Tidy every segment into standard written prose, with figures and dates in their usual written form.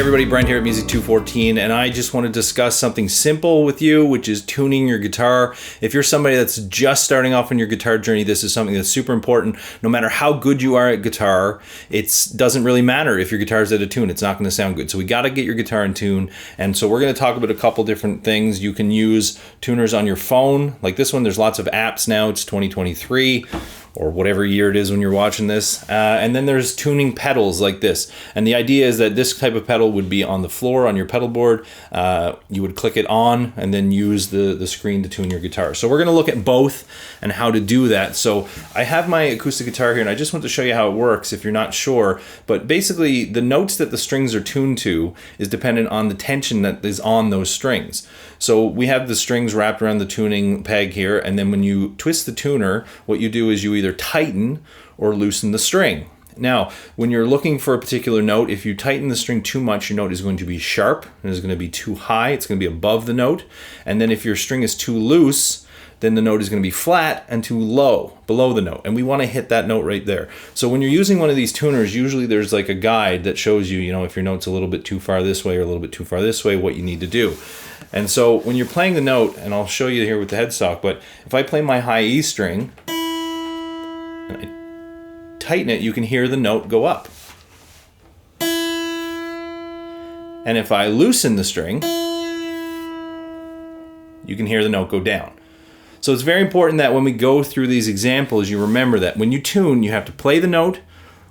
everybody, Brent here at Music214, and I just want to discuss something simple with you, which is tuning your guitar. If you're somebody that's just starting off on your guitar journey, this is something that's super important. No matter how good you are at guitar, it doesn't really matter if your guitar is out of tune. It's not going to sound good. So we got to get your guitar in tune, and so we're going to talk about a couple different things. You can use tuners on your phone, like this one. There's lots of apps now. It's 2023. Or whatever year it is when you're watching this. And then there's tuning pedals like this. And the idea is that this type of pedal would be on the floor, on your pedal board. You would click it on and then use the screen to tune your guitar. So we're gonna look at both and how to do that. So I have my acoustic guitar here and I just want to show you how it works if you're not sure. But basically the notes that the strings are tuned to is dependent on the tension that is on those strings. So we have the strings wrapped around the tuning peg here, and then when you twist the tuner, what you do is you either tighten or loosen the string. Now, when you're looking for a particular note, if you tighten the string too much, your note is going to be sharp, and it's going to be too high, it's going to be above the note. And then if your string is too loose, then the note is going to be flat and too low, below the note. And we want to hit that note right there. So when you're using one of these tuners, usually there's like a guide that shows you, if your note's a little bit too far this way or a little bit too far this way, what you need to do. And so when you're playing the note, and I'll show you here with the headstock, but if I play my high E string, and I tighten it, you can hear the note go up. And if I loosen the string, you can hear the note go down. So it's very important that when we go through these examples, you remember that when you tune, you have to play the note,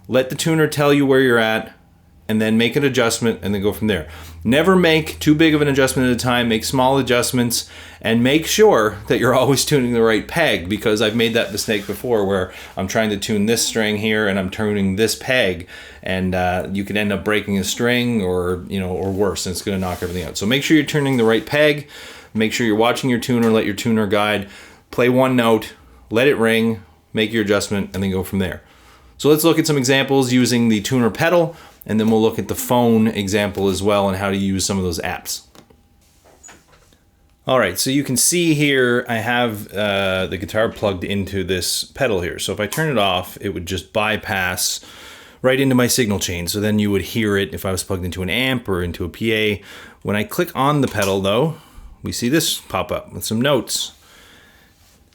let the tuner tell you where you're at, and then make an adjustment and then go from there. Never make too big of an adjustment at a time. Make small adjustments and make sure that you're always tuning the right peg, because I've made that mistake before where I'm trying to tune this string here and I'm tuning this peg, and you can end up breaking a string or worse, and it's going to knock everything out. So make sure you're tuning the right peg. Make sure you're watching your tuner, let your tuner guide, play one note, let it ring, make your adjustment, and then go from there. So let's look at some examples using the tuner pedal, and then we'll look at the phone example as well and how to use some of those apps. All right, so you can see here I have the guitar plugged into this pedal here. So if I turn it off, it would just bypass right into my signal chain. So then you would hear it if I was plugged into an amp or into a PA. When I click on the pedal though, we see this pop up with some notes.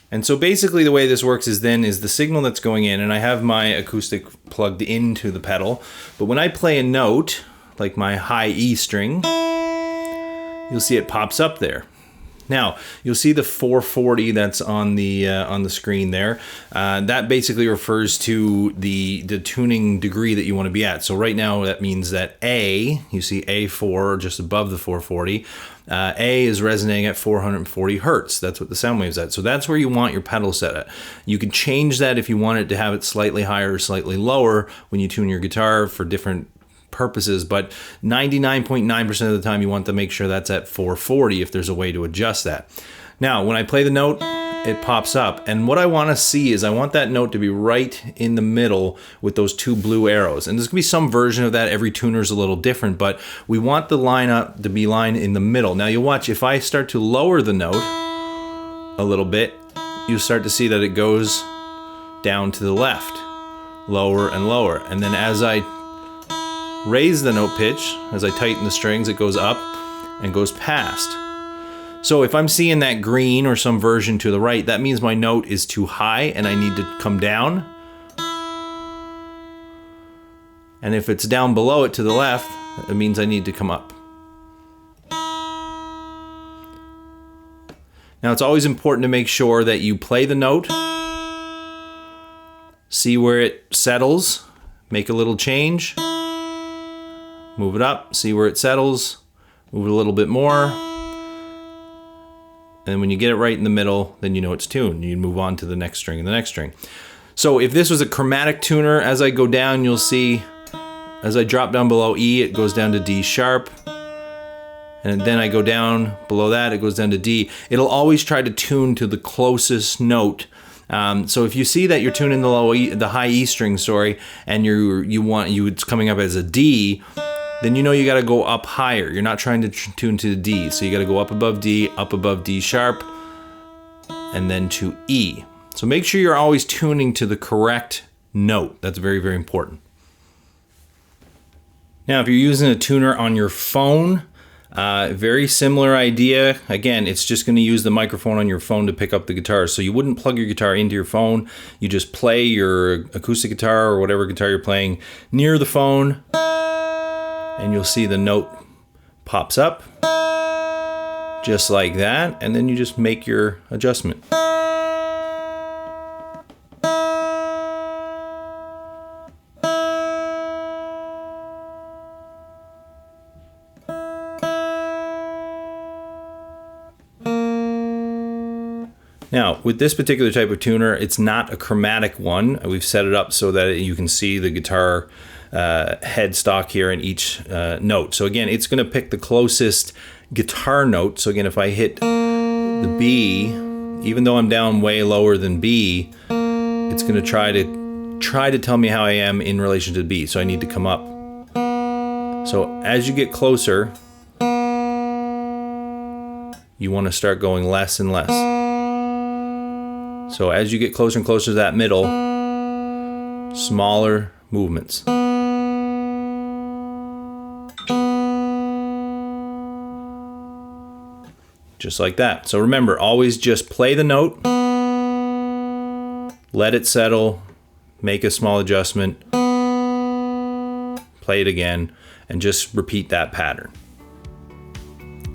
And so basically the way this works is the signal that's going in, and I have my acoustic plugged into the pedal, but when I play a note, like my high E string, you'll see it pops up there. Now, you'll see the 440 that's on the screen there. That basically refers to the tuning degree that you want to be at. So right now that means that A, you see A4 just above the 440. A is resonating at 440 hertz. That's what the sound wave's at. So that's where you want your pedal set at. You can change that if you want it to have it slightly higher or slightly lower when you tune your guitar for different purposes, but 99.9% of the time you want to make sure that's at 440 if there's a way to adjust that. Now, when I play the note, it pops up, and what I want to see is I want that note to be right in the middle with those two blue arrows. And there's gonna be some version of that. Every tuner is a little different, but we want the line up to be line in the middle. Now you'll watch, if I start to lower the note a little bit, you start to see that it goes down to the left, lower and lower. And then as I raise the note pitch, as I tighten the strings, it goes up and goes past. So if I'm seeing that green or some version to the right, that means my note is too high and I need to come down. And if it's down below it to the left, it means I need to come up. Now it's always important to make sure that you play the note, see where it settles, make a little change, move it up, see where it settles, move it a little bit more. And when you get it right in the middle, then you know it's tuned. You move on to the next string and the next string. So if this was a chromatic tuner, as I go down, you'll see, as I drop down below E, it goes down to D sharp. And then I go down below that, it goes down to D. It'll always try to tune to the closest note. So if you see that you're tuning the high E string, and it's coming up as a D, then you know you got to go up higher. You're not trying to tune to the D. So you got to go up above D sharp, and then to E. So make sure you're always tuning to the correct note. That's very, very important. Now, if you're using a tuner on your phone, very similar idea. Again, it's just going to use the microphone on your phone to pick up the guitar. So you wouldn't plug your guitar into your phone. You just play your acoustic guitar or whatever guitar you're playing near the phone, and you'll see the note pops up just like that, and then you just make your adjustment. Now, with this particular type of tuner, it's not a chromatic one. We've set it up so that you can see the guitar headstock here in each note. So again, it's going to pick the closest guitar note. So again, if I hit the B, even though I'm down way lower than B, it's going to try to tell me how I am in relation to B. So I need to come up. So as you get closer, you want to start going less and less. So as you get closer and closer to that middle, smaller movements. Just like that. So remember, always just play the note, let it settle, make a small adjustment, play it again, and just repeat that pattern.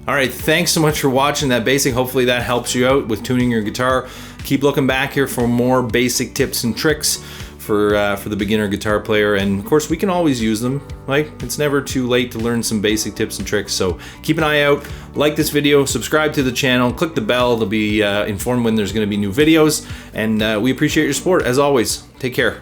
All right, thanks so much for watching that basic. Hopefully that helps you out with tuning your guitar. Keep looking back here for more basic tips and tricks for the beginner guitar player. And of course, we can always use them. Like, it's never too late to learn some basic tips and tricks. So keep an eye out, like this video, subscribe to the channel, click the bell to be informed when there's gonna be new videos. And we appreciate your support, as always. Take care.